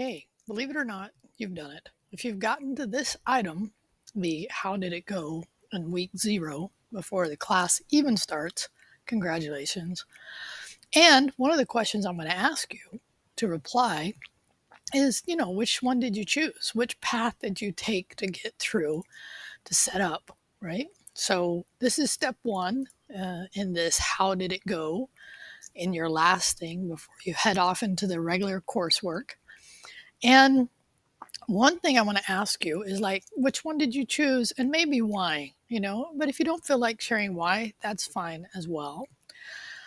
Hey, believe it or not, you've done it. If you've gotten to this item, the how did it go in week 0 before the class even starts, congratulations. And one of the questions I'm going to ask you to reply is, which one did you choose? Which path did you take to get through to set up, right? So this is step one in this how did it go in your last thing before you head off into the regular coursework. And one thing I want to ask you is like, which one did you choose and maybe why, But if you don't feel like sharing why, that's fine as well.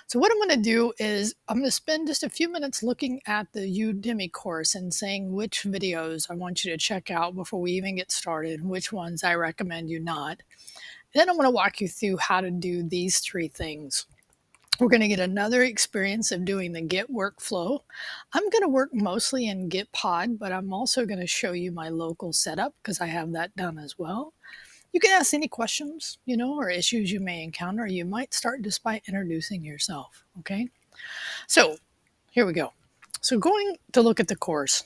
So what I'm going to do is I'm going to spend just a few minutes looking at the Udemy course and saying which videos I want you to check out before we even get started, which ones I recommend you not. Then I'm going to walk you through how to do these 3 things. We're going to get another experience of doing the Git workflow. I'm going to work mostly in Git Pod, but I'm also going to show you my local setup because I have that done as well. You can ask any questions, or issues you may encounter. You might start just by introducing yourself, okay? So here we go. So going to look at the course,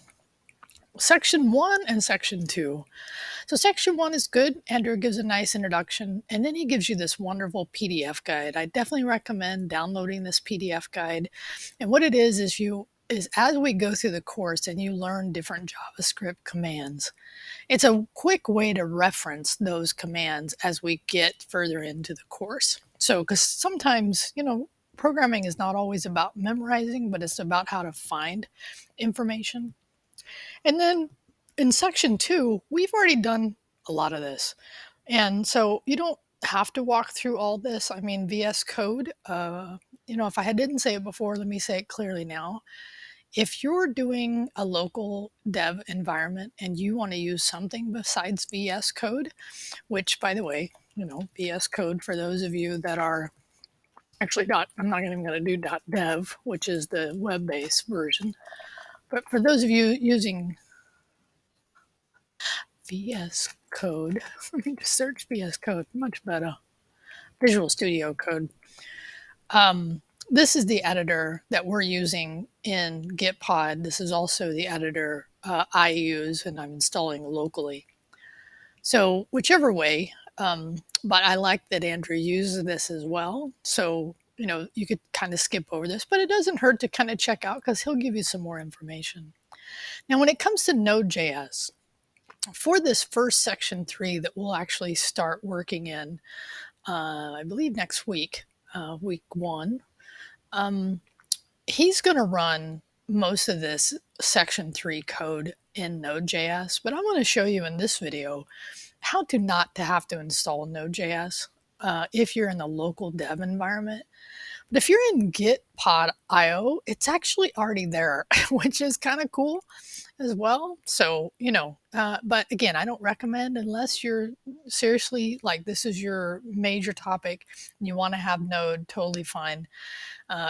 section 1 and section 2. So section 1 is good. Andrew gives a nice introduction, and then he gives you this wonderful PDF guide. I definitely recommend downloading this PDF guide. And what it is as we go through the course and you learn different JavaScript commands, it's a quick way to reference those commands as we get further into the course. So, because sometimes, programming is not always about memorizing, but it's about how to find information. And then in section 2, we've already done a lot of this. And so you don't have to walk through all this. I mean, VS Code, if I didn't say it before, let me say it clearly now. If you're doing a local dev environment and you want to use something besides VS Code, which, by the way, VS Code, for those of you that are actually I'm not even going to do .dev, which is the web-based version. But for those of you using VS Code. Let me just search VS Code. Much better. Visual Studio Code. This is the editor that we're using in Gitpod. This is also the editor I use and I'm installing locally. So whichever way, but I like that Andrew uses this as well. So, you could kind of skip over this, but it doesn't hurt to kind of check out because he'll give you some more information. Now, when it comes to Node.js, for this first section 3 that we'll actually start working in, I believe next week, week 1, he's going to run most of this section 3 code in Node.js, but I'm going to show you in this video how to not to have to install Node.js if you're in the local dev environment. But if you're in Gitpod.io, it's actually already there, which is kind of cool as well. So, but again, I don't recommend unless you're seriously like this is your major topic and you want to have Node, totally fine.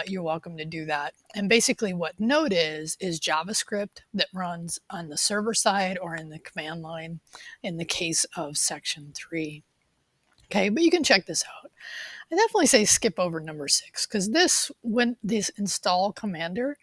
You're welcome to do that. And basically what Node is JavaScript that runs on the server side or in the command line in the case of section 3. Okay, but you can check this out. I definitely say skip over number 6 because this install commander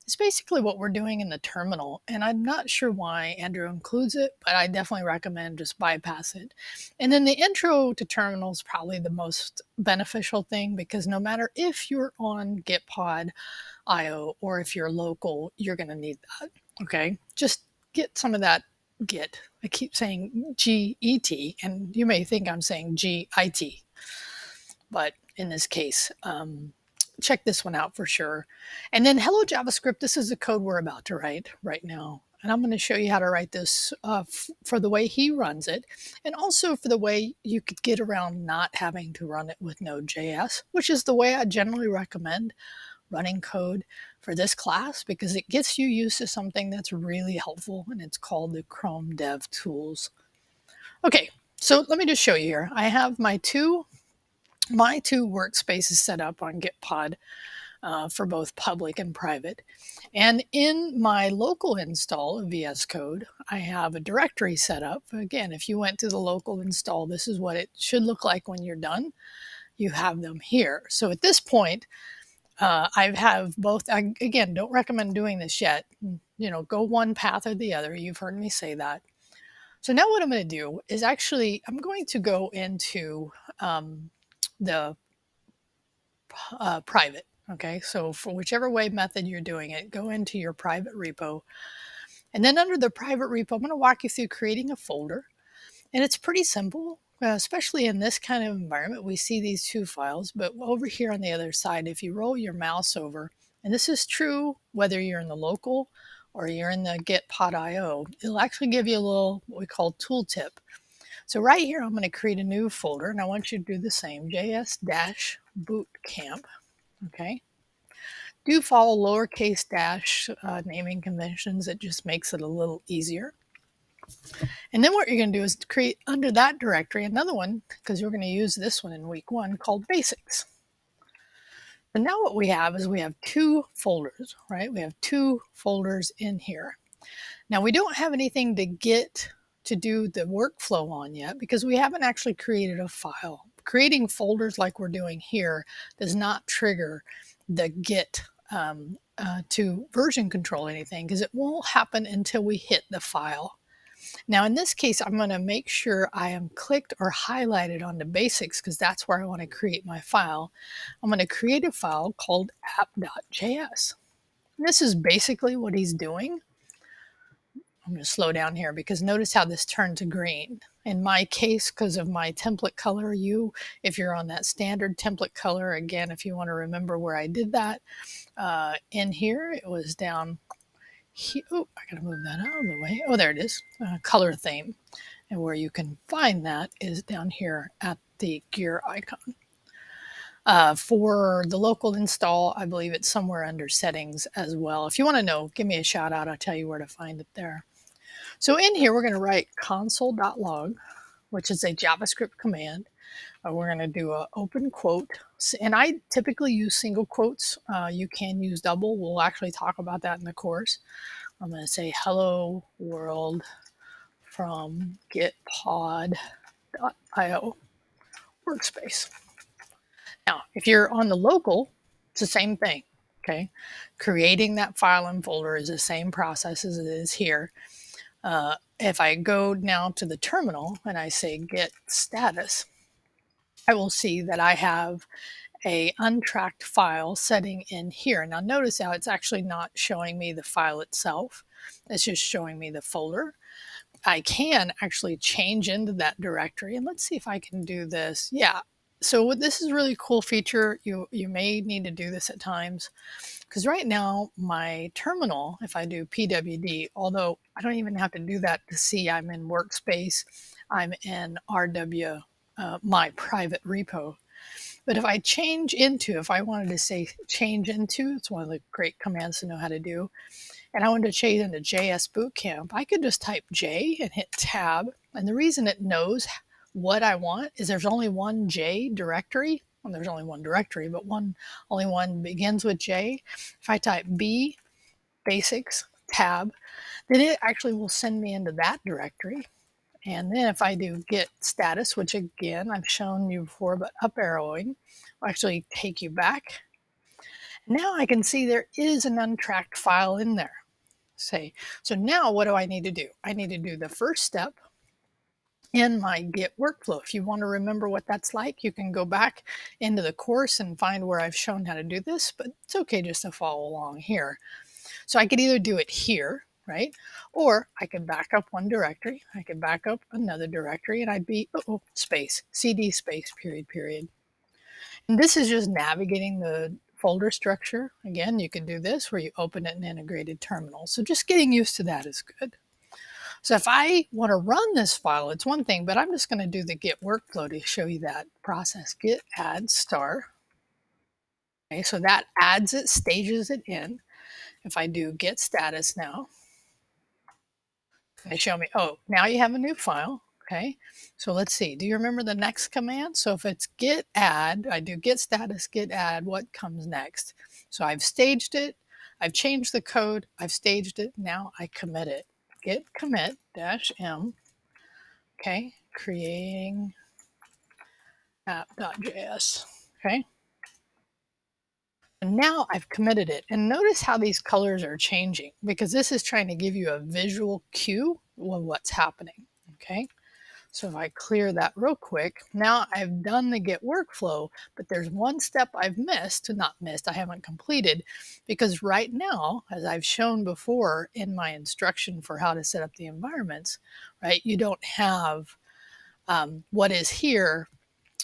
is basically what we're doing in the terminal. And I'm not sure why Andrew includes it, but I definitely recommend just bypass it. And then the intro to terminal is probably the most beneficial thing because no matter if you're on Gitpod.io or if you're local, you're going to need that. Okay, just get some of that Git. I keep saying G-E-T, and you may think I'm saying G-I-T. But in this case, check this one out for sure. And then hello JavaScript, this is the code we're about to write right now. And I'm going to show you how to write this for the way he runs it, and also for the way you could get around not having to run it with Node.js, which is the way I generally recommend running code for this class because it gets you used to something that's really helpful, and it's called the Chrome Dev Tools. Okay, so let me just show you here. I have my two workspaces set up on Gitpod for both public and private. And in my local install of VS Code, I have a directory set up. Again, if you went to the local install, this is what it should look like when you're done. You have them here. So at this point, I have both. I, again, don't recommend doing this yet. go one path or the other. You've heard me say that. So now what I'm going to do is actually, I'm going to go into the private. Okay, so for whichever way method you're doing it, go into your private repo. And then under the private repo, I'm going to walk you through creating a folder. And it's pretty simple, especially in this kind of environment. We see these two files, but over here on the other side, if you roll your mouse over, and this is true whether you're in the local or you're in the get.pod.io, it'll actually give you a little what we call tooltip. So right here, I'm going to create a new folder, and I want you to do the same, js-bootcamp, okay? Do follow lowercase dash naming conventions. It just makes it a little easier. And then what you're going to do is create under that directory another one, because you're going to use this one in week 1, called basics. And now what we have is we have 2 folders, right? We have 2 folders in here. Now we don't have anything to get to do the workflow on yet because we haven't actually created a file. Creating folders like we're doing here does not trigger the get to version control anything, because it won't happen until we hit the file. Now in this case, I'm going to make sure I am clicked or highlighted on the basics, because that's where I want to create my file. I'm going to create a file called app.js. This is basically what he's doing. I'm going to slow down here because notice how this turned to green. In my case, because of my template color, if you're on that standard template color, again, if you want to remember where I did that, in here, it was down here. Oh, I got to move that out of the way. Oh, there it is, color theme. And where you can find that is down here at the gear icon. For the local install, I believe it's somewhere under settings as well. If you want to know, give me a shout out. I'll tell you where to find it there. So in here, we're going to write console.log, which is a JavaScript command. We're going to do an open quote. And I typically use single quotes. You can use double. We'll actually talk about that in the course. I'm going to say hello world from getpod.io workspace. Now, if you're on the local, it's the same thing. Okay. Creating that file and folder is the same process as it is here. If I go now to the terminal and I say get status, I will see that I have a untracked file setting in here. Now notice how it's actually not showing me the file itself. It's just showing me the folder. I can actually change into that directory, and let's see if I can do this. Yeah. So this is a really cool feature. You may need to do this at times, because right now my terminal, if I do pwd, although I don't even have to do that to see I'm in workspace, I'm in RW, my private repo. But if I if I wanted to say change into, it's one of the great commands to know how to do, and I wanted to change into JS Bootcamp, I could just type J and hit tab. And the reason it knows what I want is there's only one J directory. Well, there's only one directory, but only one begins with J. If I type B, basics, tab, then it actually will send me into that directory. And then if I do get status, which again, I've shown you before, but up arrowing will actually take you back. Now I can see there is an untracked file in there. So now what do I need to do? I need to do the first step in my Git workflow. If you want to remember what that's like, you can go back into the course and find where I've shown how to do this, but it's okay just to follow along here. So I could either do it here, right? Or I could back up one directory, I could back up another directory, and I'd be, space, cd space, period. And this is just navigating the folder structure. Again, you can do this where you open it in integrated terminal. So just getting used to that is good. So if I want to run this file, it's one thing, but I'm just going to do the Git workflow to show you that process. Git add star. Okay, so that adds it, stages it in. If I do get status now, they show me, oh, now you have a new file. Okay, so let's see. Do you remember the next command? So if it's git add, I do get status, git add, what comes next? So I've staged it, I've changed the code, I've staged it, now I commit it. Git commit -m, okay, creating app.js, okay. And now I've committed it. And notice how these colors are changing because this is trying to give you a visual cue of what's happening. Okay. So if I clear that real quick, now I've done the Git workflow, but there's one step I've missed, not missed, I haven't completed, because right now, as I've shown before in my instruction for how to set up the environments, right, you don't have what is here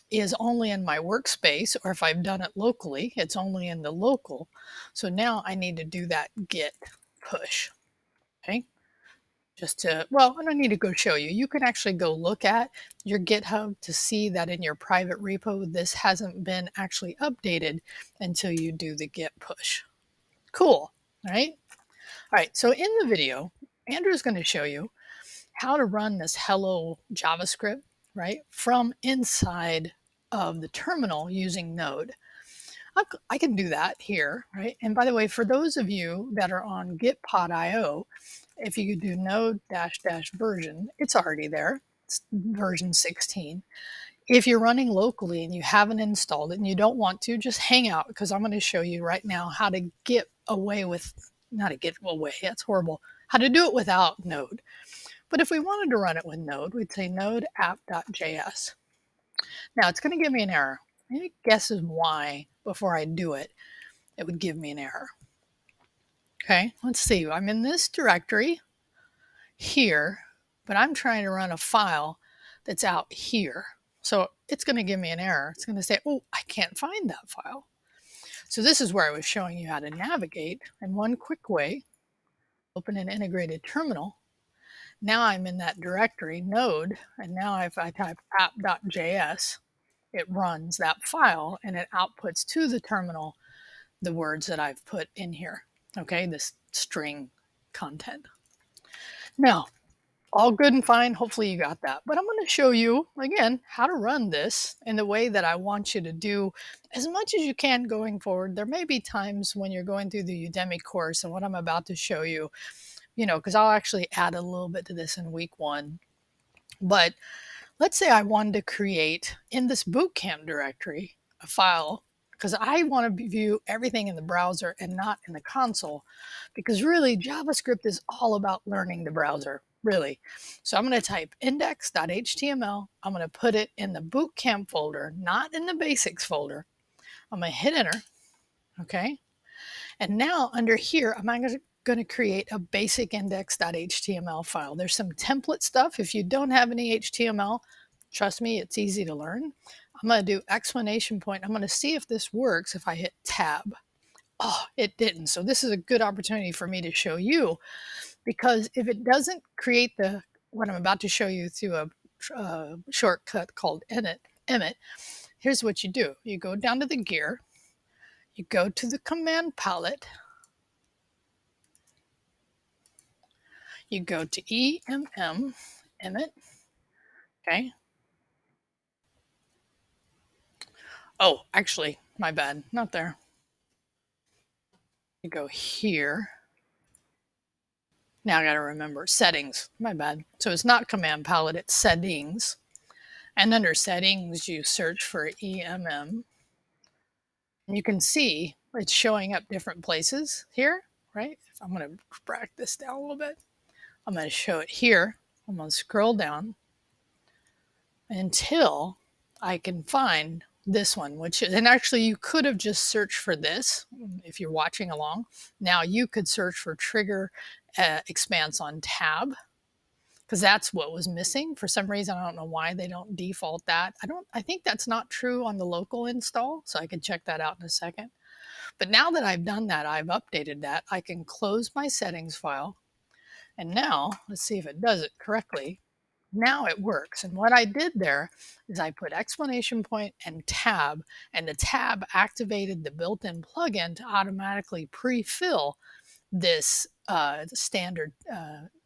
is only in my workspace, or if I've done it locally, it's only in the local. So now I need to do that Git push, okay? Just to, well, I don't need to go show you. You can actually go look at your GitHub to see that in your private repo, this hasn't been actually updated until you do the Git push. Cool, right? All right, so in the video, Andrew's going to show you how to run this hello JavaScript, right, from inside of the terminal using Node. I can do that here, right? And by the way, for those of you that are on gitpod.io, if you do node dash dash version, it's already there. It's version 16. If you're running locally and you haven't installed it and you don't want to, just hang out because I'm going to show you right now how to get away with, not to get away, that's horrible, how to do it without Node. But if we wanted to run it with Node, we'd say node app.js. Now it's going to give me an error. Any guesses why before I do it, it would give me an error? Okay, let's see. I'm in this directory here, but I'm trying to run a file that's out here. So it's going to give me an error. It's going to say, oh, I can't find that file. So this is where I was showing you how to navigate. And one quick way, open an integrated terminal. Now I'm in that directory, node, and now if I type app.js, it runs that file and it outputs to the terminal the words that I've put in here. Okay, this string content. Now, all good and fine. Hopefully you got that. But I'm going to show you, again, how to run this in the way that I want you to do as much as you can going forward. There may be times when you're going through the Udemy course and what I'm about to show you, you know, because I'll actually add a little bit to this in week 1. But let's say I wanted to create in this bootcamp directory a file because I want to view everything in the browser and not in the console, because really JavaScript is all about learning the browser, really. So I'm going to type index.html. I'm going to put it in the bootcamp folder, not in the basics folder. I'm going to hit enter. Okay. And now under here, I'm going to create a basic index.html file. There's some template stuff. If you don't have any HTML, trust me, it's easy to learn. I'm going to do exclamation point. I'm going to see if this works if I hit tab. Oh, it didn't. So this is a good opportunity for me to show you, because if it doesn't create what I'm about to show you through a shortcut called emit, here's what you do. You go down to the gear, you go to the command palette, you go to emit, okay. Oh, actually, my bad, not there. You go here. Now I got to remember settings, my bad. So it's not command palette, it's settings. And under settings, you search for EMM. And you can see it's showing up different places here, right? I'm going to break this down a little bit. I'm going to show it here. I'm going to scroll down until I can find this one, which is, and actually you could have just searched for this if you're watching along. Now you could search for trigger expanse on tab, because that's what was missing. For some reason, I don't know why they don't default that. I think that's not true on the local install, so I can check that out in a second. But now that I've done that, I've updated that, I can close my settings file. And now, let's see if it does it correctly. Now it works. And what I did there is I put exclamation point and tab, and the tab activated the built-in plugin to automatically pre-fill this standard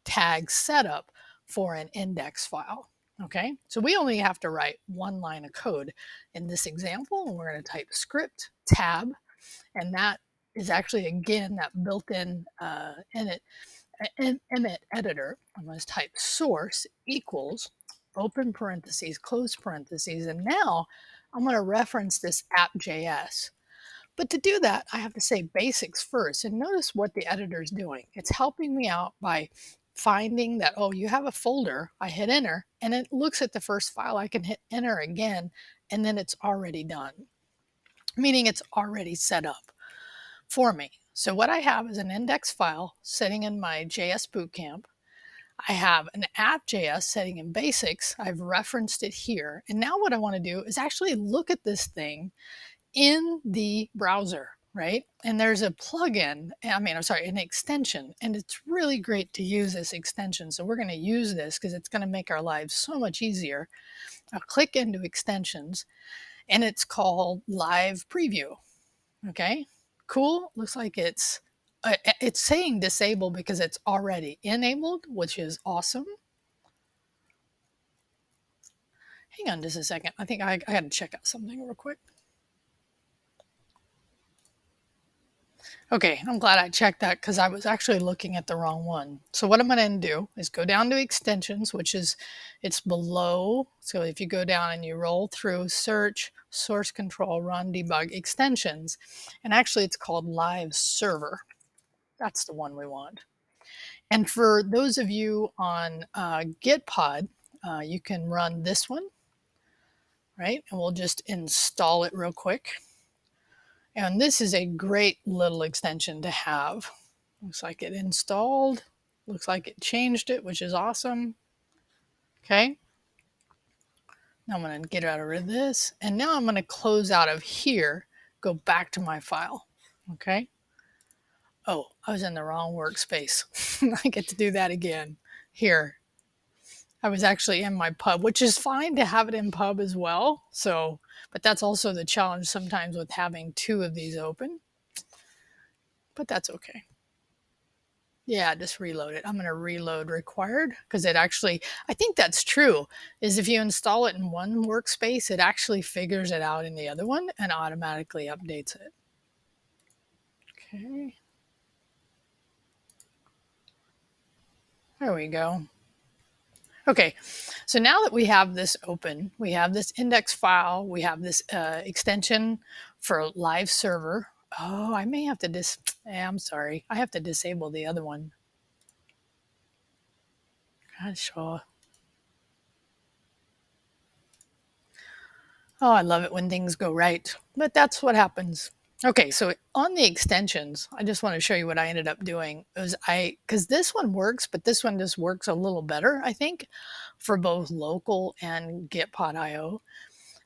tag setup for an index file. Okay, so we only have to write one line of code in this example, and we're going to type script tab, and that is actually, again, that built-in emit editor. I'm going to type source equals open parentheses, close parentheses, and now I'm going to reference this app.js. But to do that, I have to say basics first. And notice what the editor is doing. It's helping me out by finding that, oh, you have a folder. I hit enter and it looks at the first file. I can hit enter again and then it's already done, meaning it's already set up for me. So what I have is an index file sitting in my JS Bootcamp. I have an app.js setting in basics. I've referenced it here. And now what I want to do is actually look at this thing in the browser, right? And there's a plugin, an extension, and it's really great to use this extension. So we're going to use this because it's going to make our lives so much easier. I'll click into extensions and it's called Live Preview. Okay, cool. Looks like it's saying disable because it's already enabled, which is awesome. Hang on just a second. I think I got to check out something real quick. Okay, I'm glad I checked that because I was actually looking at the wrong one. So what I'm going to do is go down to extensions, which is, it's below. So if you go down and you roll through search, source control, run, debug, extensions, and actually it's called Live Server. That's the one we want. And for those of you on Gitpod, you can run this one, right? And we'll just install it real quick. And this is a great little extension to have. Looks like it installed. Looks like it changed it, which is awesome. Okay. Now I'm going to get rid of this. And now I'm going to close out of here, go back to my file. Okay. Oh, I was in the wrong workspace. I get to do that again. Here. I was actually in my pub, which is fine to have it in pub as well. So, but that's also the challenge sometimes with having two of these open. But that's okay. Yeah, just reload it. I'm going to reload required because it actually, I think that's true, is if you install it in one workspace, it actually figures it out in the other one and automatically updates it. Okay. There we go. Okay, so now that we have this open, we have this index file, we have this extension for live server. Oh, I may have to I'm sorry. I have to disable the other one. Gosh, oh, I love it when things go right, but that's what happens. Okay, so on the extensions, I just want to show you what I ended up doing. Because this one works, but this one just works a little better, I think, for both local and Gitpod.io.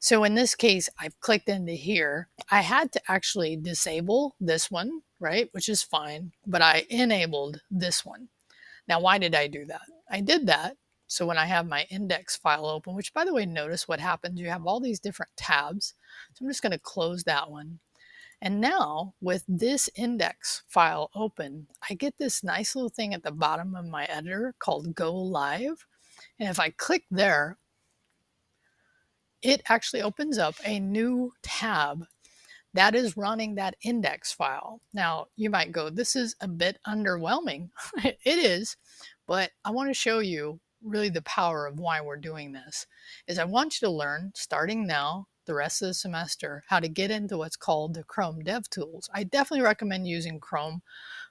So in this case, I've clicked into here. I had to actually disable this one, right? Which is fine, but I enabled this one. Now, why did I do that? I did that so when I have my index file open, which by the way, notice what happens. You have all these different tabs. So I'm just going to close that one. And now with this index file open, I get this nice little thing at the bottom of my editor called Go Live. And if I click there, it actually opens up a new tab that is running that index file. Now, you might go, this is a bit underwhelming. It is, but I want to show you really the power of why we're doing this. Is I want you to learn, starting now, the rest of the semester, how to get into what's called the Chrome DevTools. I definitely recommend using Chrome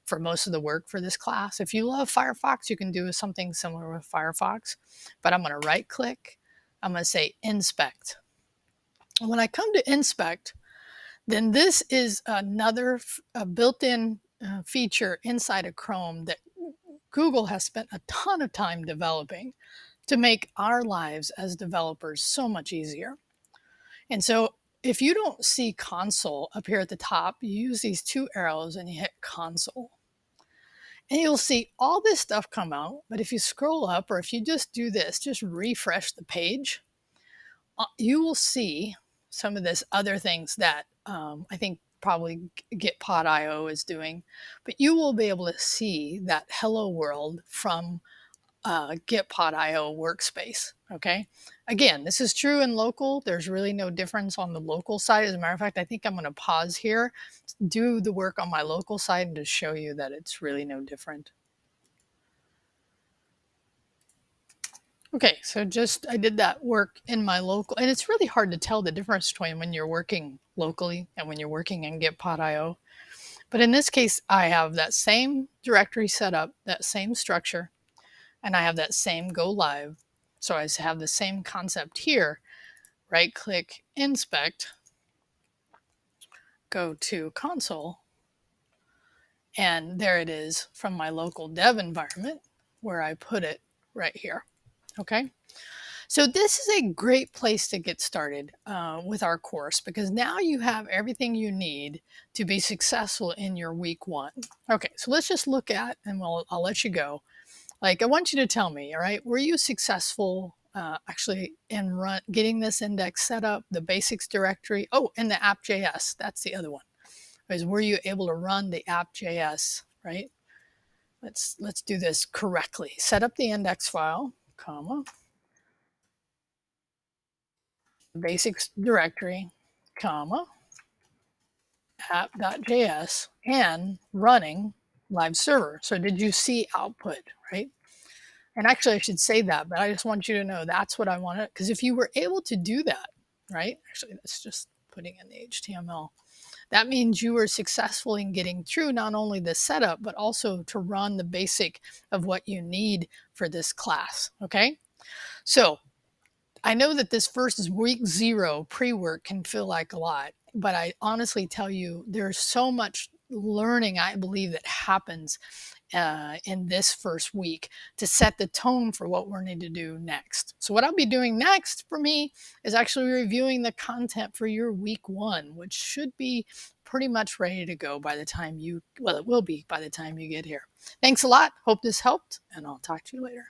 for most of the work for this class. If you love Firefox, you can do something similar with Firefox, but I'm going to right click. I'm going to say inspect. And when I come to inspect, then this is another built-in feature inside of Chrome that Google has spent a ton of time developing to make our lives as developers so much easier. And so if you don't see console up here at the top, you use these two arrows and you hit console. And you'll see all this stuff come out. But if you scroll up, or if you just do this, just refresh the page, you will see some of this other things that I think probably Gitpod.io is doing. But you will be able to see that hello world from Gitpod.io workspace. Okay. Again, this is true in local. There's really no difference on the local side. As a matter of fact, I think I'm going to pause here, do the work on my local side, and to show you that it's really no different. Okay, so I did that work in my local, and it's really hard to tell the difference between when you're working locally and when you're working in Gitpod.io. But in this case, I have that same directory set up, that same structure, and I have that same go live. So I have the same concept here. Right click, inspect, go to console, and there it is from my local dev environment where I put it right here. Okay. So this is a great place to get started with our course because now you have everything you need to be successful in your week one. Okay, so let's just look at, and I'll let you go. Like, I want you to tell me, all right, were you successful actually in getting this index set up, the basics directory? Oh, and the app.js, that's the other one. Is were you able to run the app.js, right? Let's do this correctly. Set up the index file, comma, basics directory, comma, app.js, and running live server. So did you see output, right? And actually, I should say that, but I just want you to know that's what I wanted. Because if you were able to do that, right? Actually, that's just putting in the HTML. That means you were successful in getting through not only the setup, but also to run the basic of what you need for this class. Okay. So I know that this first week zero pre-work can feel like a lot, but I honestly tell you, there's so much learning I believe that happens in this first week to set the tone for what we're going to do next. So what I'll be doing next for me is actually reviewing the content for your week one, which should be pretty much ready to go by the time well, it will be by the time you get here. Thanks a lot. Hope this helped, and I'll talk to you later.